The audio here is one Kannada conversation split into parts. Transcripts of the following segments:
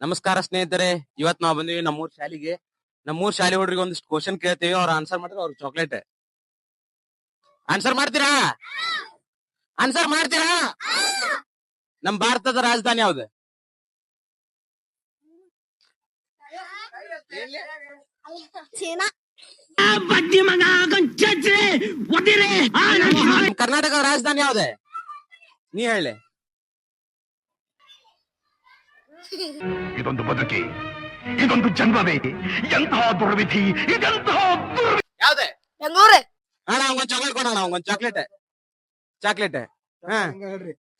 ನಮಸ್ಕಾರ ಸ್ನೇಹಿತರೆ, ಇವತ್ ನಾವ್ ಬಂದಿವಿ ನಮ್ಮೂರ್ ಶಾಲಿಗೆ. ನಮ್ಮೂರ್ ಶಾಲೆ ಹುಡ್ರಿಗೆ ಒಂದಿಷ್ಟು ಕ್ವಶನ್ ಕೇಳ್ತೀವಿ, ಅವ್ರ ಆನ್ಸರ್ ಮಾಡಿದ್ರೆ ಅವ್ರ ಚಾಕ್ಲೇಟ್. ಆನ್ಸರ್ ಮಾಡ್ತೀರಾ? ಆನ್ಸರ್ ಮಾಡ್ತೀರಾ? ನಮ್ ಭಾರತದ ರಾಜಧಾನಿ ಯಾವ್ದು? ಚೀನಾ. ನಮ್ ಕರ್ನಾಟಕದ ರಾಜಧಾನಿ ಯಾವ್ದೆ? ನೀ ಹೇಳಿ. ಇದೊಂದು ಬದುಕಿ, ಇದೊಂದು ಜನ್ಮವೇ, ಎಂತಹ ದುರ್ವಿಧಿ, ಇದೆಂತಹ ದುರ್ವಿಧಿ. ಯಾವ್ದೆ? ಬೆಂಗಳೂರು. ಅಣ್ಣ ಒಂದ್ ಚಾಕ್ಲೇಟ್ ಕೊಡೋಣ, ಒಂದ್ ಚಾಕ್ಲೇಟ್. ಚಾಕ್ಲೇಟ್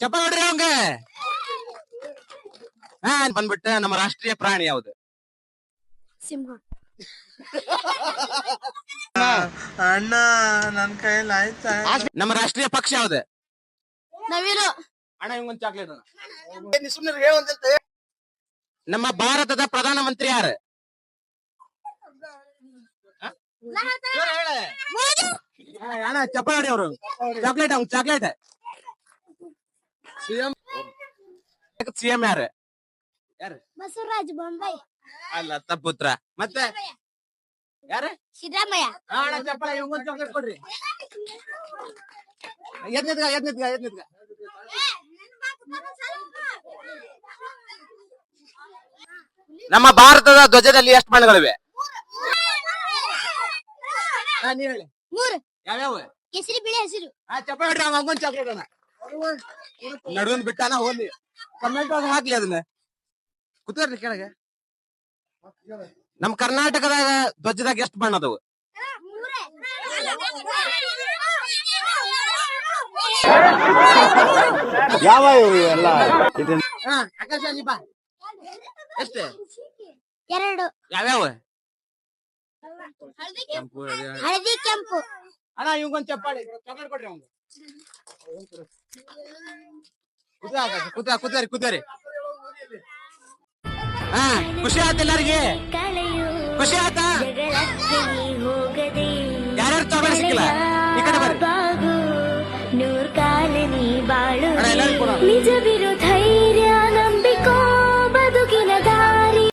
ಚಪ್ಪ ನೋಡ್ರಿ ಅವಂಗ. ಬಂದ್ಬಿಟ್ಟ ನಮ್ಮ ರಾಷ್ಟ್ರೀಯ ಪ್ರಾಣಿ ಯಾವ್ದು? ಸಿಂಹ. ಅಣ್ಣ ನನ್ ಕೈಯಲ್ಲಿ ಆಯ್ತಾ? ನಮ್ಮ ರಾಷ್ಟ್ರೀಯ ಪಕ್ಷ ಯಾವ್ದು? ನವಿಲು. ಅಣ್ಣ ಇವಂಗೊಂದ್ ಚಾಕ್ಲೇಟ್. ನಮ್ಮ ಭಾರತದ ಪ್ರಧಾನ ಮಂತ್ರಿ ಯಾರು? ಅಣ್ಣ ಚಪ್ಪ ನೋಡಿ ಅವರು. ಚಾಕ್ಲೇಟ್ ಅವ್ನ್ ಚಾಕ್ಲೇಟ್. ಸಿಎಂ ಯಾರು? ಯಾರು? ಬಸವರಾಜ ಬೊಮ್ಮಾಯಿ. ಅಲ್ಲ, ತಪ್ಪುತ್ರ. ಮತ್ತೆ ಯಾರು? ಸಿದ್ದರಾಮಯ್ಯ. ಅಣ್ಣ ಚಪ್ಪ ಇವಂಗೊಂದ್ ಚಾಕ್ಲೇಟ್ ಕೊಡ್ರಿ. ಎದ್ನಿದ್ಗ. ನಮ್ಮ ಭಾರತದ ಧ್ವಜದಲ್ಲಿ ಎಷ್ಟು ಬಣ್ಣಗಳಿವೆ? ನೀವ್ ಹೇಳಿ. ಮೂರು. ಯಾವ್ಯಾವ? ಕೇಸರಿ, ಬಿಳಿ, ಹಸಿರು. ಚಪ್ಪ ಹೊಡ್ರಿ, ಅವಂಗೊಂದ್ ಚಾಕ್ಲೇಟ್ ಅಣ್ಣ. ನಡುವನ್ ಬಿಟ್ಟಾನ ಹೋಗ್ಲಿ. ಕಮೆಂಟ್ ಹಾಕ್ಲಿ ಅದನ್ನ. ಕೂತ್ಕೊಳ್ರಿ ಕೆಳಗೆ. ನಮ್ ಕರ್ನಾಟಕದಾಗ ಧ್ವಜದಾಗ ಎಷ್ಟು ಬಣ್ಣ ಅದಾವು? ಯಾವ ಎಲ್ಲ ಆಕಾಶ ನೀ ಬಾ. ಎಷ್ಟು? ಎರಡು. ಯಾವ್ಯಾವ? ಹಳದಿ, ಕೆಂಪು. ಅಣ್ಣ ಇವಂಗೊಂದ್ ಚಪ್ಪಾಳಿ ಚಾಕ್ಲೇಟ್ ಕೊಡ್ರಿ ಅವ್ನು. ಕೂತಾರಿ. ಖುಷಿ ಆಯ್ತು ಎಲ್ಲಾರಿಗೆ? ಖುಷಿ ಆಯ್ತಾ? ಯಾರ್ಯಾರು ಚಾಕ್ಲೇಟ್ ಸಿಕ್ಕಿಲ್ಲ?